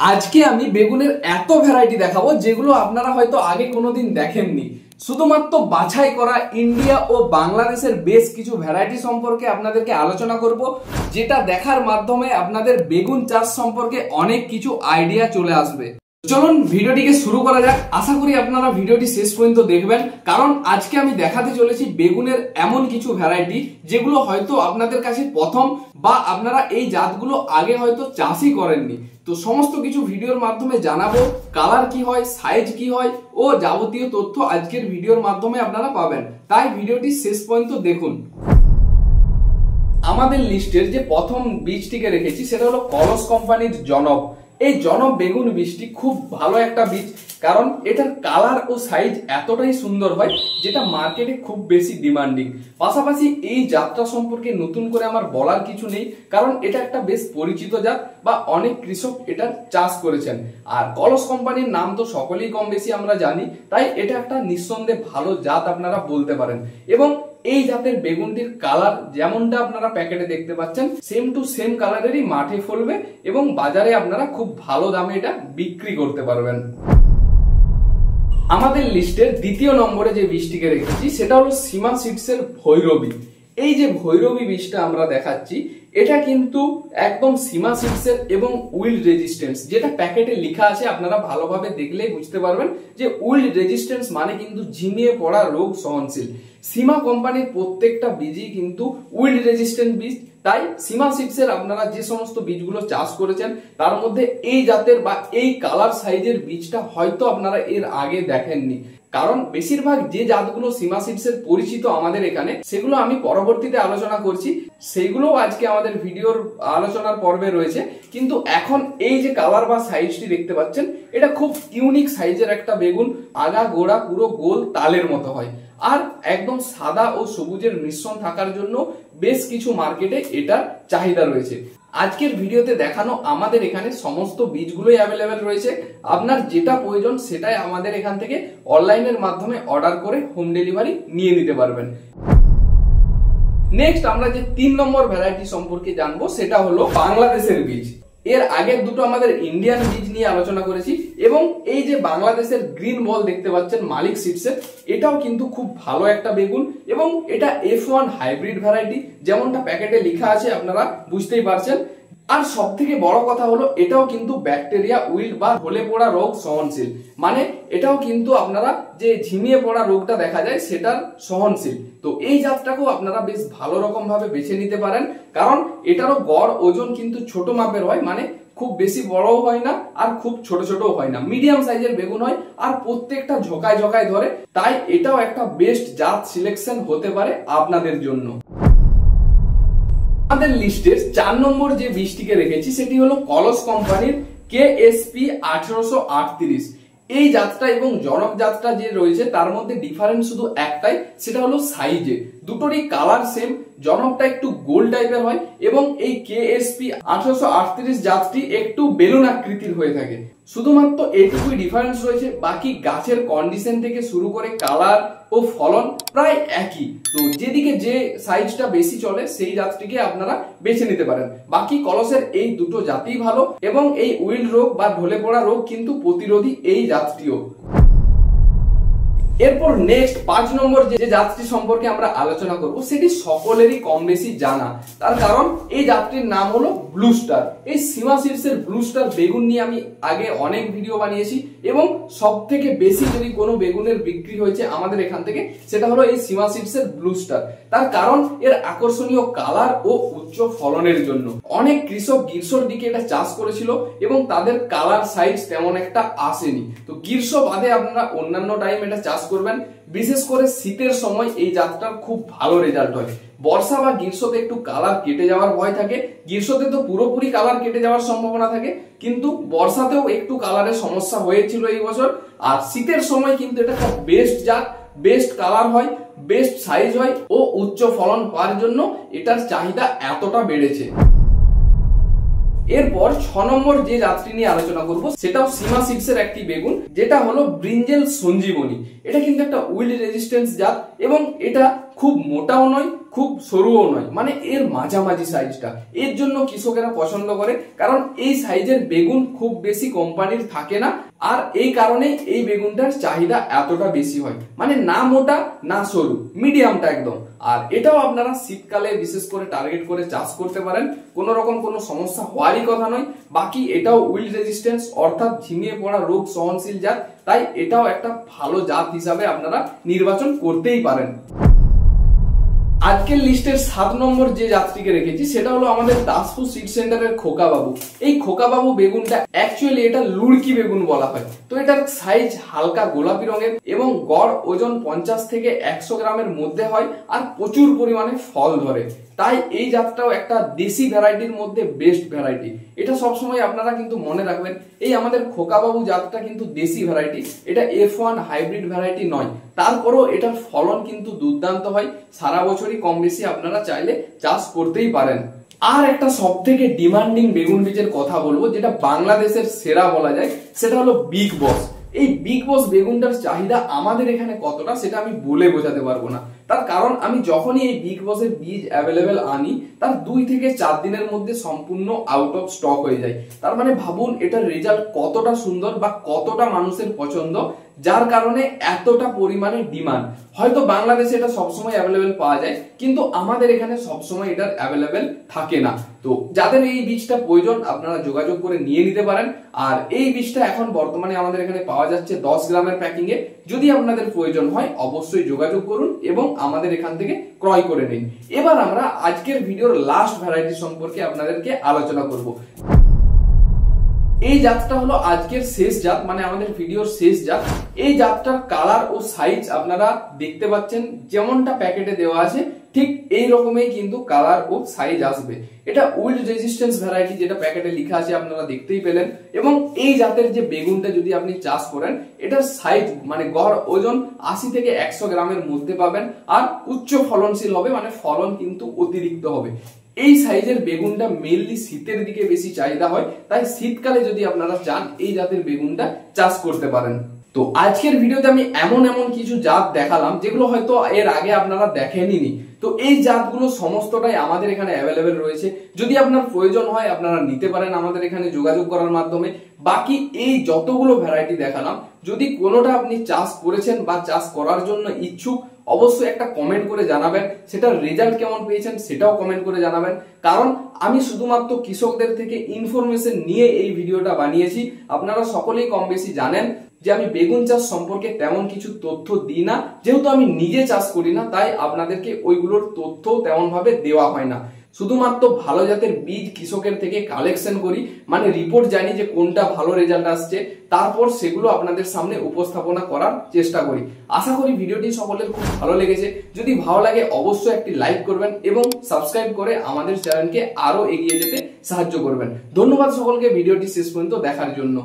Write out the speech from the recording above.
আজকে আমি বেগুনের এত ভ্যারাইটি দেখাবো যেগুলো আপনারা হয়তো আগে কোনোদিন দেখেননি। শুধুমাত্র বাছাই করা ইন্ডিয়া ও বাংলাদেশের বেশ কিছু ভ্যারাইটি সম্পর্কে আপনাদেরকে আলোচনা করব, যেটা দেখার মাধ্যমে আপনাদের বেগুন চাষ সম্পর্কে অনেক কিছু আইডিয়া চলে আসবে। চলুন ভিডিওটিকে শুরু করা যাক। আশা করি আপনারা ভিডিওটি শেষ পর্যন্ত দেখবেন, কারণ আজকে আমি দেখাতে চলেছি বেগুনের এমন কিছু ভ্যারাইটি যেগুলো হয়তো আপনাদের কাছে প্রথম, বা আপনারা এই জাতগুলো আগে হয়তো চাষই করেননি। তো সমস্ত কিছু ভিডিওর মাধ্যমে জানাবো, কালার কি হয়, সাইজ কি হয় ও যাবতীয় তথ্য আজকের ভিডিওর মাধ্যমে আপনারা পাবেন। তাই ভিডিওটি শেষ পর্যন্ত দেখুন। আমাদের লিস্টের যে প্রথম বীজটিকে রেখেছি সেটা হলো কলস কোম্পানির জনক। এই জনক বেগুন বীজটি খুব ভালো একটা বীজ, কারণ এটার কালার ও সাইজ এতটাই সুন্দর হয় যেটা মার্কেটে খুব বেশি ডিমান্ডিং। পাশাপাশি এই জাতটা সম্পর্কে নতুন করে আমার বলার কিছু নেই, কারণ এটা একটা বেশ পরিচিত জাত বা অনেক কৃষক এটার চাষ করেছেন। আর কলস কোম্পানির নাম তো সকলেই কম বেশি আমরা জানি, তাই এটা একটা নিঃসন্দেহে ভালো জাত আপনারা বলতে পারেন। এবং এই জাতের বেগুনটির কালার যেমনটা আপনারা প্যাকেটে দেখতে পাচ্ছেন, সেম টু সেম কালারেরই মাঠে ফলবে এবং বাজারে আপনারা খুব ভালো দামে এটা বিক্রি করতে পারবেন। আমাদের লিস্টের দ্বিতীয় নম্বরে যে বীজটিকে রেখেছি সেটা হলো সীমা সিডসের ভৈরবী। এই যে ভৈরবী বীজটা আমরা দেখাচ্ছি, এটা কিন্তু একদম সীমা সিডসের এবং উইল্ড রেজিস্ট্যান্স, যেটা প্যাকেটে লেখা আছে আপনারা ভালোভাবে দেখলেই বুঝতে পারবেন যে উইল্ড রেজিস্ট্যান্স মানে কিন্তু ঝিমিয়ে পড়া রোগ সহনশীল। সীমা কোম্পানির প্রত্যেকটা বীজই কিন্তু উইল্ড রেজিস্ট্যান্ট বীজ। তাই সীমা সিডসের আপনারা যে সমস্ত বীজগুলো চাষ করেছেন তার মধ্যে এই জাতের বা এই কালার সাইজের বীজটা হয়তো আপনারা এর আগে দেখেননি, কারণ বেশিরভাগ যে জাতগুলো সীমা সিডসের পরিচিত আমাদের এখানে, সেগুলো আমি পরবর্তীতে আলোচনা করছি, সেইগুলোও আজকে আমাদের ভিডিওর আলোচনার পর্বে রয়েছে। কিন্তু এখন এই যে কালার বা সাইজটি দেখতে পাচ্ছেন, এটা খুব ইউনিক সাইজের একটা বেগুন। আগা গোড়া পুরো গোল তালের মতো হয়, আর একদম সাদা ও সবুজের মিশ্রণ থাকার জন্য বেশ কিছু মার্কেটে এটার চাহিদা রয়েছে। আজকের ভিডিওতে দেখানো আমাদের এখানে সমস্ত বীজগুলোই অ্যাভেলেবেল রয়েছে। আপনার যেটা প্রয়োজন সেটাই আমাদের এখান থেকে অনলাইনের মাধ্যমে অর্ডার করে হোম ডেলিভারি নিয়ে নিতে পারবেন। নেক্সট আমরা যে 3 নম্বর ভ্যারাইটি সম্পর্কে জানবো সেটা হলো বাংলাদেশের বীজ। এর আগের দুটো আমাদের ইন্ডিয়ান বীজ নিয়ে আলোচনা করেছি, এবং এই যে বাংলাদেশের গ্রিন বল দেখতে পাচ্ছেন মালিক সিডসের, এটাও কিন্তু খুব ভালো একটা বেগুন এবং এটা F1 হাইব্রিড ভ্যারাইটি, যেমনটা প্যাকেটে লেখা আছে আপনারা বুঝতেই পারছেন। আর সব থেকে বড় কথা হলো এটাও কিন্তু ব্যাকটেরিয়া উইল্ড বা ঢলে পড়া রোগ সহনশীল, মানে এটাও কিন্তু আপনারা যে ঝিমিয়ে পড়া রোগটা দেখা যায় সেটার সহনশীল। তো এই জাতটাকেও আপনারা বেশ ভালো রকম ভাবে বেছে নিতে পারেন, কারণ এটারও গড় ওজন কিন্তু ছোট মাপের হয়, মানে খুব বেশি বড়ও হয় না আর খুব ছোট ছোটও হয় না, মিডিয়াম সাইজের বেগুন হয়, আর প্রত্যেকটা ঝোকায় ঝোকায় ধরে। তাই এটাও একটা বেস্ট জাত সিলেকশন হতে পারে আপনাদের জন্য। আমাদের লিস্টের 4 নম্বর যে বীজটিকে রেখেছি সেটি হলো কলস কোম্পানির KSP 1838। এই জাতটা এবং জনক জাতটা যে রয়েছে তার মধ্যে ডিফারেন্স শুধু একটাই, সেটা হলো সাইজে। দুটোরই কালার সেম, জনকটা একটু গোল টাইপের হয় এবং এই KSP 1838 জাতটি একটু বেলুন আকৃতির হয়ে থাকে। শুধুমাত্র এইটুকুই ডিফারেন্স রয়েছে, বাকি গাছের কন্ডিশন থেকে শুরু করে কালার ও ফলন প্রায় একই। তো যেদিকে যে সাইজটা বেশি চলে সেই জাতটিকে আপনারা বেছে নিতে পারেন। বাকি কলসের এই দুটো জাতই ভালো, এবং এই উইল্ড রোগ বা ঢলে পড়া রোগ কিন্তু প্রতিরোধী এই জাতটিও। এরপর নেক্সট 5 নম্বর যে জাতটি সম্পর্কে আমরা আলোচনা করব সেটি সকলেরই কম বেশি জানা, তার কারণ এই জাতটির নাম হলো ব্লু স্টার। এই সীমা সিডসের ব্লু স্টার বেগুন নিয়ে আমি আগে অনেক ভিডিও বানিয়েছি, এবং সব থেকে বেশি যদি কোনো বেগুনের বিক্রি হয়েছে আমাদের এখান থেকে সেটা হলো এই সীমা সিডসের ব্লু স্টার। তার কারণ এর আকর্ষণীয় কালার ও উচ্চ ফলনের জন্য। অনেক কৃষক গ্রীষ্মের দিকে এটা চাষ করেছিল এবং তাদের কালার সাইজ তেমন একটা আসেনি। তো গ্রীষ্ম বাদে আপনারা অন্যান্য টাইম এটা চাষ করবেন, বিশেষ করে শীতের সময় এই জাতটার খুব ভালো রেজাল্ট হয়। বর্ষা বা গ্রীষ্মতে একটু কালার কেটে যাওয়ার ভয় থাকে, গ্রীষ্মতে তো পুরোপুরি কালার কেটে যাওয়ার সম্ভাবনা থাকে, কিন্তু বর্ষাতেও একটু কালারের সমস্যা হয়েছিল এই বছর। আর শীতের সময় কিন্তু এটা খুব বেস্ট জাত, বেস্ট কালার হয়, বেস্ট সাইজ হয় ও উচ্চ ফলন পাওয়ার জন্য এটার চাহিদা এতটা বেড়েছে। এরপর 6 নম্বর যে জাতটি নিয়ে আলোচনা করব সেটাও সীমা সিডসের একটি বেগুন, যেটা হলো ব্রিঞ্জেল সঞ্জীবনী। এটা কিন্তু একটা উইল্ড রেজিস্ট্যান্স জাত এবং এটা খুব মোটাও নয় খুব সরুও নয়, মানে এর মাঝামাঝি সাইজটা। এর জন্য কৃষকেরা পছন্দ করে, কারণ এই সাইজের বেগুন খুব বেশি কোম্পানির থাকে না, আর এই কারণে এই বেগুনটার চাহিদা এতটা বেশি হয়, মানে না মোটা না সরু, মিডিয়ামটা একদম। আর এটাও আপনারা শীতকালে বিশেষ করে টার্গেট করে চাষ করতে পারেন, কোনো রকম কোনো সমস্যা হওয়ারই কথা নয়। বাকি এটাও উইল্ড রেজিস্ট্যান্স অর্থাৎ ঝিমিয়ে পড়া রোগ সহনশীল জাত, তাই এটাও একটা ভালো জাত হিসাবে আপনারা নির্বাচন করতেই পারেন। আজকের লিস্টের 7 নম্বর যে জাতটিকে রেখেছি সেটা হলো আমাদের দাসপুর সিড সেন্টারের খোকাবাবু। এই খোকাবাবু বেগুনটা অ্যাকচুয়ালি এটা লুড়কি বেগুন বলা হয়। তো এটার সাইজ হালকা গোলাপি রঙের এবং গড় ওজন 50 থেকে 100 গ্রামের মধ্যে হয়, আর প্রচুর পরিমাণে ফল ধরে। তাই এই জাতটাও একটা দেশি ভ্যারাইটির মধ্যে বেস্ট ভ্যারাইটি। এটা সবসময় আপনারা কিন্তু মনে রাখবেন, এই আমাদের খোকাবাবু জাতটা কিন্তু দেশি ভ্যারাইটি, এটা F1 হাইব্রিড ভ্যারাইটি নয়। তারপরও এটার ফলন কিন্তু দুর্দান্ত হয়, সারা বছরই কম বেশি আপনারা চাইলে চাষ করতেই পারেন। আর একটা সব থেকে ডিমান্ডিং বেগুন বীজের কথা বলবো, যেটা বাংলাদেশের সেরা বলা যায়, সেটা হলো বিগ বস। এই বিগ বস বেগুনটার চাহিদা আমাদের এখানে কতটা সেটা আমি বলে বোঝাতে পারবো না। তার কারণ আমি যখনই এই বিগ বসের বীজ অ্যাভেলেবেল আনি, তার 2 থেকে 4 দিনের মধ্যে সম্পূর্ণ আউট অফ স্টক হয়ে যায়। তার মানে ভাবুন এটার রেজাল্ট কতটা সুন্দর বা কতটা মানুষের পছন্দ, যার কারণে এতটা পরিমাণে ডিমান্ড। হয়তো বাংলাদেশে এটা সবসময় অ্যাভেলেবেল পাওয়া যায়, কিন্তু আমাদের এখানে সবসময় এটার অ্যাভেলেবেল থাকে না। তো যাদের এই বীজটা প্রয়োজন আপনারা যোগাযোগ করে নিয়ে নিতে পারেন। আর এই বীজটা এখন বর্তমানে আমাদের এখানে পাওয়া যাচ্ছে 10 গ্রামের প্যাকিং এ। যদি আপনাদের প্রয়োজন হয় অবশ্যই যোগাযোগ করুন এবং আমাদের এখান থেকে ক্রয় করে নিন। এবার আমরা আজকের ভিডিওর লাস্ট ভ্যারাইটি সম্পর্কে আপনাদেরকে আলোচনা করব। এই জাতটা হলো আজকের শেষ জাত, মানে আমাদের ভিডিওর শেষ জাত। এই জাতটার কালার ও সাইজ আপনারা দেখতে পাচ্ছেন, যেমনটা প্যাকেটে দেওয়া আছে ঠিক এই রকমই কিন্তু কালার ও সাইজ আসবে। এটা উইল্ড রেজিস্ট্যান্স ভ্যারাইটি, যেটা প্যাকেটে লেখা আছে আপনারা দেখতেই পেলেন। এবং এই জাতের যে বেগুনটা যদি আপনি চাষ করেন, এটার সাইজ মানে গড় ওজন 80 থেকে 100 গ্রামের মধ্যে পাবেন, আর উচ্চ ফলনশীল হবে, মানে ফলন কিন্তু অতিরিক্ত হবে। এই সাইজের বেগুনটা মেইনলি শীতের দিকে বেশি চাহিদা হয়, তাই শীতকালে যদি আপনারা চান এই জাতের বেগুনটা চাষ করতে পারেন। তো আজকের ভিডিওতে আমি এমন কিছু জাত দেখালাম যেগুলো হয়তো এর আগে আপনারা দেখেননি। তো এই জাতগুলো সমস্তটাই আমাদের এখানে অ্যাভেলেবেল রয়েছে, যদি আপনার প্রয়োজন হয় আপনারা নিতে পারেন আমাদের এখানে যোগাযোগ করার মাধ্যমে। বাকি এই যতগুলো ভ্যারাইটি দেখালাম, যদি কোনোটা আপনি চাষ করেছেন বা চাষ করার জন্য ইচ্ছুক, অবশ্যই একটা কমেন্ট করে জানাবেন। সেটার রেজাল্ট কেমন পেয়েছেন সেটাও কমেন্ট করে জানাবেন, কারণ আমি শুধুমাত্র কৃষকদের থেকে ইনফরমেশন নিয়ে এই ভিডিওটা বানিয়েছি। আপনারা সকলেই কম বেশি জানেন যে আমি বেগুন চাষ সম্পর্কে তেমন কিছু তথ্য দিই না, যেহেতু আমি নিজে চাষ করি না, তাই আপনাদেরকে ওইগুলোর তথ্য তেমন ভাবে দেওয়া হয় না। শুধুমাত্র ভালো জাতের বীজ কৃষকের থেকে কালেকশন করি, মানে রিপোর্ট জানি যে কোনটা ভালো রেজাল্ট আসছে, তারপর সেগুলো আপনাদের সামনে উপস্থাপনা করার চেষ্টা করি। আশা করি ভিডিওটি সকলের খুব ভালো লেগেছে। যদি ভালো লাগে অবশ্যই একটি লাইক করবেন এবং সাবস্ক্রাইব করে আমাদের চ্যানেলকে আরো এগিয়ে যেতে সাহায্য করবেন। ধন্যবাদ সকলকে ভিডিওটি শেষ পর্যন্ত দেখার জন্য।